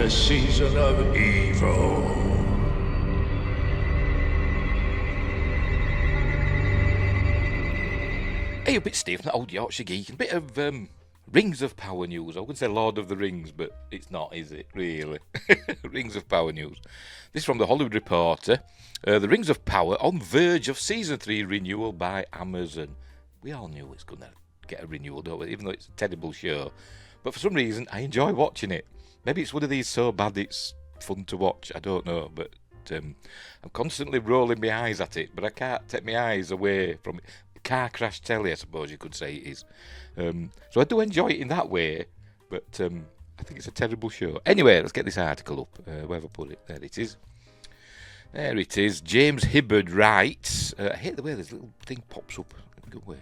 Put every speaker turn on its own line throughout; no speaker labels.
the season of evil.
Hey, a bit Steve from the old Yorkshire geek, and a bit of Rings of Power news. I wouldn't say Lord of the Rings, but it's not, is it, really? Rings of Power news. This is from the Hollywood Reporter. The Rings of Power on verge of Season 3 renewal by Amazon. We all knew it's going to get a renewal, don't we? Even though it's a terrible show. But for some reason, I enjoy watching it. Maybe it's one of these so bad it's fun to watch. I don't know, but I'm constantly rolling my eyes at it, but I can't take my eyes away from it. Car crash telly, I suppose you could say it is. So I do enjoy it in that way, but I think it's a terrible show. Anyway, let's get this article up. Where have I put it? There it is. There it is. James Hibbard writes, I hate the way this little thing pops up in a good way.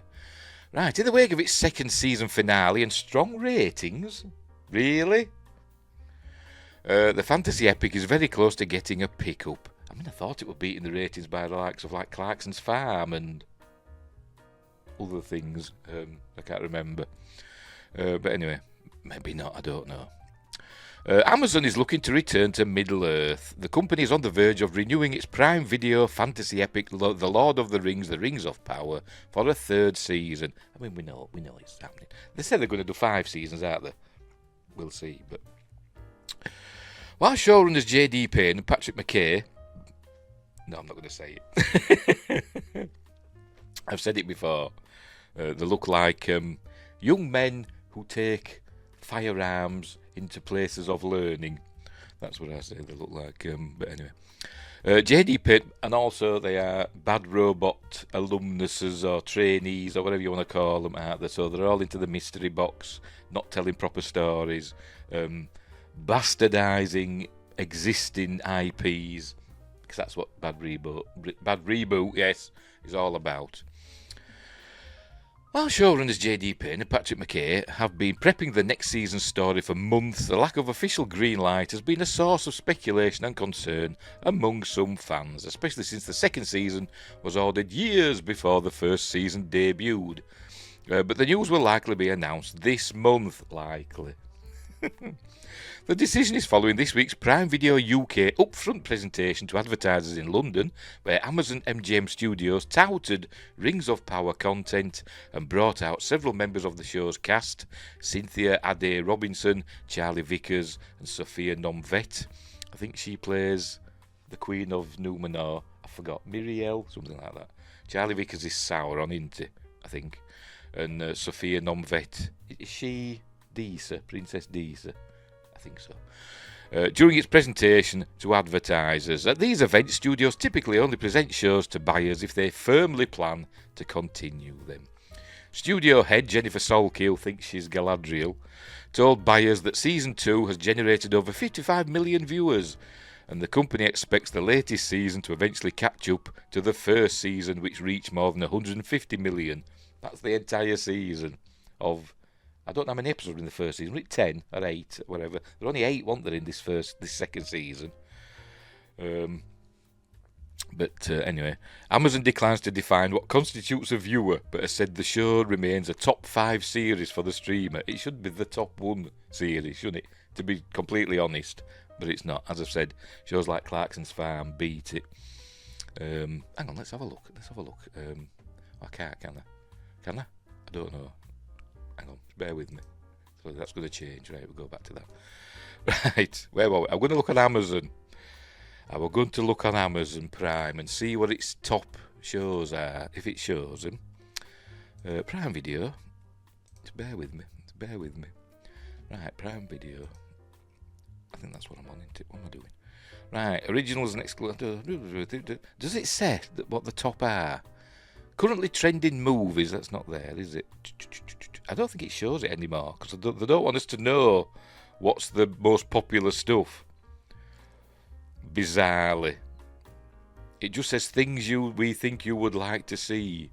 Right, in the wake of its second season finale and strong ratings, really? The fantasy epic is very close to getting a pick-up. I mean, I thought it would beat in the ratings by the likes of like Clarkson's Farm and other things. I can't remember. But anyway, maybe not, I don't know. Amazon is looking to return to Middle-earth. The company is on the verge of renewing its Prime Video fantasy epic The Lord of the Rings, The Rings of Power, for a third season. I mean, we know it's happening. They said they're going to do 5 seasons, aren't they? We'll see. But while showrunners J.D. Payne and Patrick McKay... No, I'm not going to say it. I've said it before. They look like young men who take firearms into places of learning. That's what I say they look like. But anyway. J.D. Pitt, and also they are Bad Robot alumnuses or trainees or whatever you want to call them, aren't they? So they're all into the mystery box, not telling proper stories, bastardising existing IPs, because that's what Bad Reboot, yes, is all about. While showrunners J.D. Payne and Patrick McKay have been prepping the next season's story for months, the lack of official green light has been a source of speculation and concern among some fans, especially since the second season was ordered years before the first season debuted. But the news will likely be announced this month, likely. The decision is following this week's Prime Video UK upfront presentation to advertisers in London, where Amazon MGM Studios touted Rings of Power content and brought out several members of the show's cast: Cynthia Ade Robinson, Charlie Vickers, and Sophia Nomvet. I think she plays the Queen of Numenor. I forgot, Miriel, something like that. Charlie Vickers is Sauron, isn't he? I think. And Sophia Nomvet, is she Disa, Princess Disa? I think so. During its presentation to advertisers. At these events, studios typically only present shows to buyers if they firmly plan to continue them. Studio head Jennifer Solkiel thinks she's Galadriel, told buyers that Season 2 has generated over 55 million viewers, and the company expects the latest season to eventually catch up to the first season, which reached more than 150 million. That's the entire season of... I don't know how many episodes in the first season. Was it 10 or 8 or whatever? There are only 8, weren't there, in this second season? But anyway, Amazon declines to define what constitutes a viewer, but has said the show remains a top 5 series for the streamer. It should be the top 1 series, shouldn't it? To be completely honest, but it's not. As I've said, shows like Clarkson's Farm beat it. Hang on, let's have a look. I can't, can I? Can I? I don't know. Hang on, bear with me. So that's going to change, right? We'll go back to that. Right, where were we? I'm going to look on Amazon. I'm going to look on Amazon Prime and see what its top shows are, if it shows them. Prime Video. Just bear with me. Right, Prime Video. I think that's what I'm on, isn't it? What am I doing? Right, originals and exclusive. Does it say what the top are? Currently trending movies, that's not there, is it? I don't think it shows it anymore, because they don't want us to know what's the most popular stuff. Bizarrely. It just says things we think you would like to see.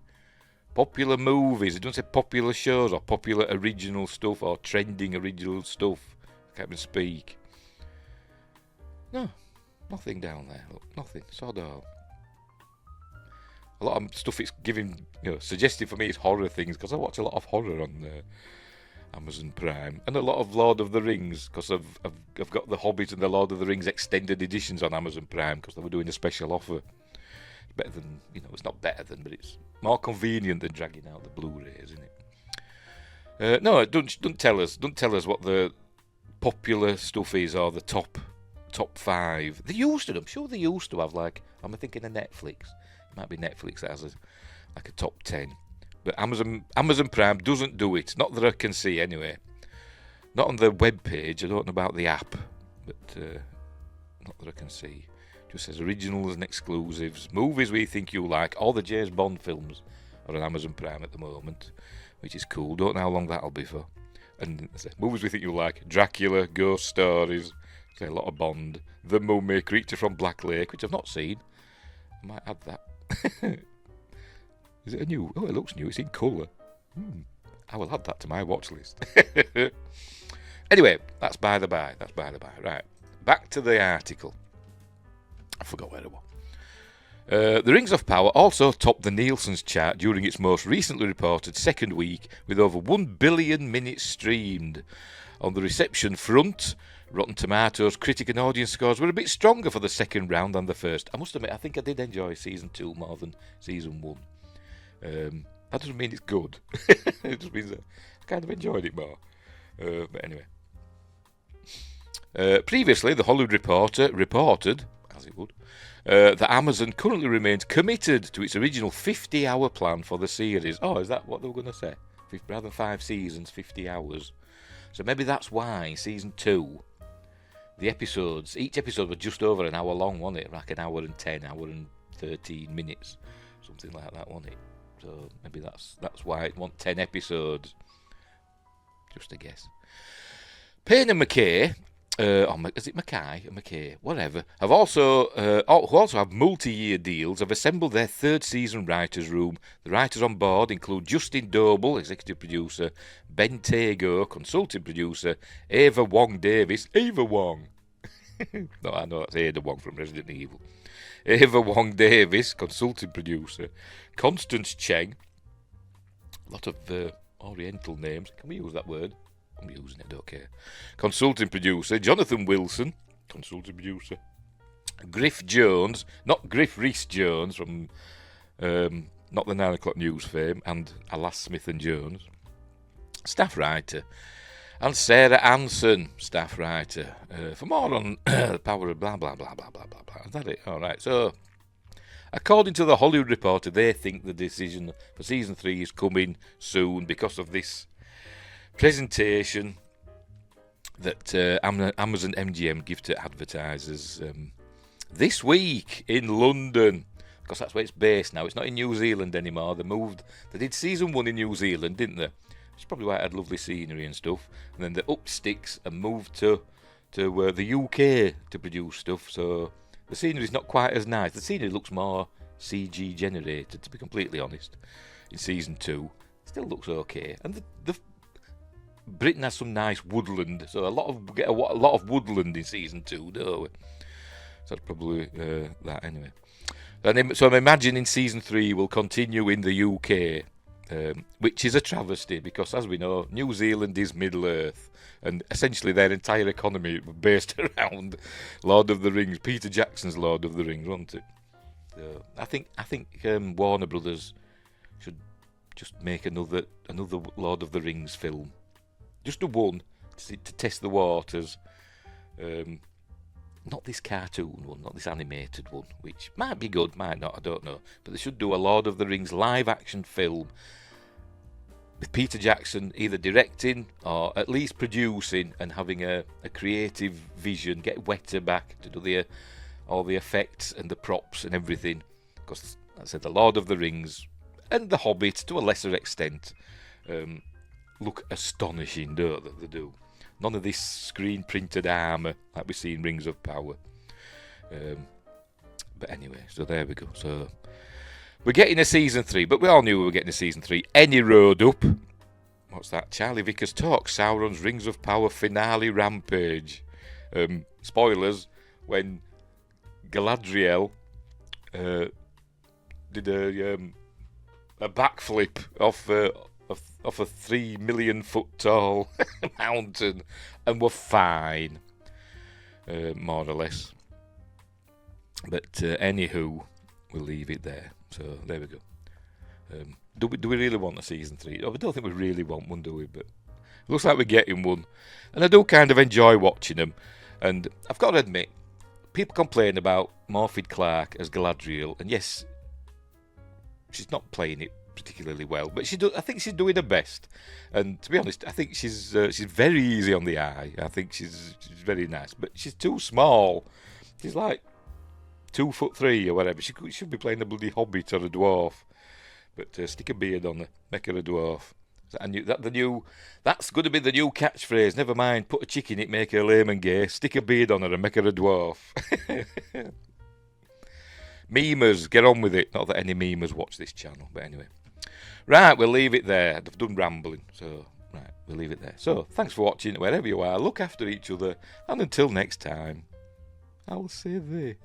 Popular movies, it doesn't say popular shows or popular original stuff or trending original stuff. I can't even speak. No, nothing down there, look, nothing, sod all. A lot of stuff it's giving, suggesting for me is horror things, because I watch a lot of horror on there. Amazon Prime, and a lot of Lord of the Rings, because I've got the Hobbit and the Lord of the Rings extended editions on Amazon Prime because they were doing a special offer. It's better than, it's not better than, but it's more convenient than dragging out the Blu-rays, isn't it? No, don't tell us what the popular stuff is or the top 5. They used to. I'm sure they used to have, like, I'm thinking of Netflix. It might be Netflix that has a top 10. But Amazon Prime doesn't do it. Not that I can see, anyway. Not on the web page. I don't know about the app, but not that I can see. Just says originals and exclusives, movies we think you like. All the James Bond films are on Amazon Prime at the moment, which is cool. Don't know how long that'll be for. And movies we think you like: Dracula, Ghost Stories, a lot of Bond, The Mummy, Creature from Black Lake, which I've not seen. I might add that. Is it a new? Oh, it looks new. It's in colour. I will add that to my watch list. Anyway, that's by the by. Right, back to the article. I forgot where it was. The Rings of Power also topped the Nielsen's chart during its most recently reported second week, with over 1 billion minutes streamed. On the reception front, Rotten Tomatoes critic and audience scores were a bit stronger for the second round than the first. I must admit, I think I did enjoy Season 2 more than Season 1. That doesn't mean it's good. It just means I kind of enjoyed it more. But anyway. Previously, the Hollywood Reporter reported, as it would, that Amazon currently remains committed to its original 50-hour plan for the series. Oh, is that what they were going to say? Rather than 5 seasons, 50 hours. So maybe that's why Season 2, the episodes, each episode was just over an hour long, wasn't it? Like an hour and 10, hour and 13 minutes. Something like that, wasn't it? So maybe that's why it wants 10 episodes. Just a guess. Payne and McKay, is it Mackay or McKay? Whatever. Who also have multi-year deals, have assembled their third season writers' room. The writers on board include Justin Doble, executive producer, Ben Tego, consulting producer, Ava Wong Davis. Ava Wong. No, I know that's Ada Wong from Resident Evil. Ava Wong Davis, consulting producer, Constance Cheng, a lot of Oriental names. Can we use that word? I'm using it, I don't care. Consulting producer, Jonathan Wilson, consulting producer, Griff Jones, not Griff Rhys Jones from not the 9 o'clock news fame, and Alas Smith and Jones, staff writer, and Sarah Anson, staff writer. For more on the power of blah, blah, blah, blah, blah, blah, blah. Is that it? All right. So, according to the Hollywood Reporter, they think the decision for Season 3 is coming soon because of this presentation that Amazon MGM give to advertisers this week in London. Because that's where it's based now. It's not in New Zealand anymore. They did Season 1 in New Zealand, didn't they? It's probably why it had lovely scenery and stuff. And then they upped sticks and moved to the UK to produce stuff. So the scenery's not quite as nice. The scenery looks more CG generated, to be completely honest, in Season 2. It still looks okay. And the Britain has some nice woodland. So we get a lot of woodland in Season 2, don't we? So that's probably that anyway. So I'm imagining Season 3 will continue in the UK. Which is a travesty because, as we know, New Zealand is Middle-earth, and essentially their entire economy was based around Lord of the Rings, Peter Jackson's Lord of the Rings, wasn't it? So I think Warner Brothers should just make another Lord of the Rings film, just a one to test the waters. Not this cartoon one, not this animated one, which might be good, might not, I don't know. But they should do a Lord of the Rings live-action film with Peter Jackson either directing or at least producing and having a creative vision, get Weta back to do all the effects and the props and everything. Because, as I said, the Lord of the Rings and the Hobbit, to a lesser extent, look astonishing, don't they? They do. None of this screen-printed armour like we see in Rings of Power. But anyway, so there we go. So we're getting a Season 3, but we all knew we were getting a Season 3. Any road up. What's that? Charlie Vickers talks Sauron's Rings of Power finale rampage. Spoilers, when Galadriel did a backflip off off a 3 million foot tall mountain, and were fine, more or less. But anywho, we'll leave it there. So there we go. Do we really want a season 3? Oh, I don't think we really want one, do we? But it looks like we're getting one, and I do kind of enjoy watching them. And I've got to admit, people complain about Morphed Clark as Galadriel, and yes, she's not playing it particularly well, but I think she's doing her best. And to be honest, I think she's very easy on the eye. I think she's very nice, but she's too small. She's like 2'3" or whatever. She should be playing a bloody hobbit or a dwarf. But stick a beard on her, make her a dwarf. That's going to be the new catchphrase. Never mind, put a chick in it, make her lame and gay. Stick a beard on her and make her a dwarf. Memers, get on with it. Not that any memers watch this channel, but anyway. Right, we'll leave it there. I've done rambling, so right, we'll leave it there. So, thanks for watching, wherever you are. Look after each other, and until next time, I'll say this.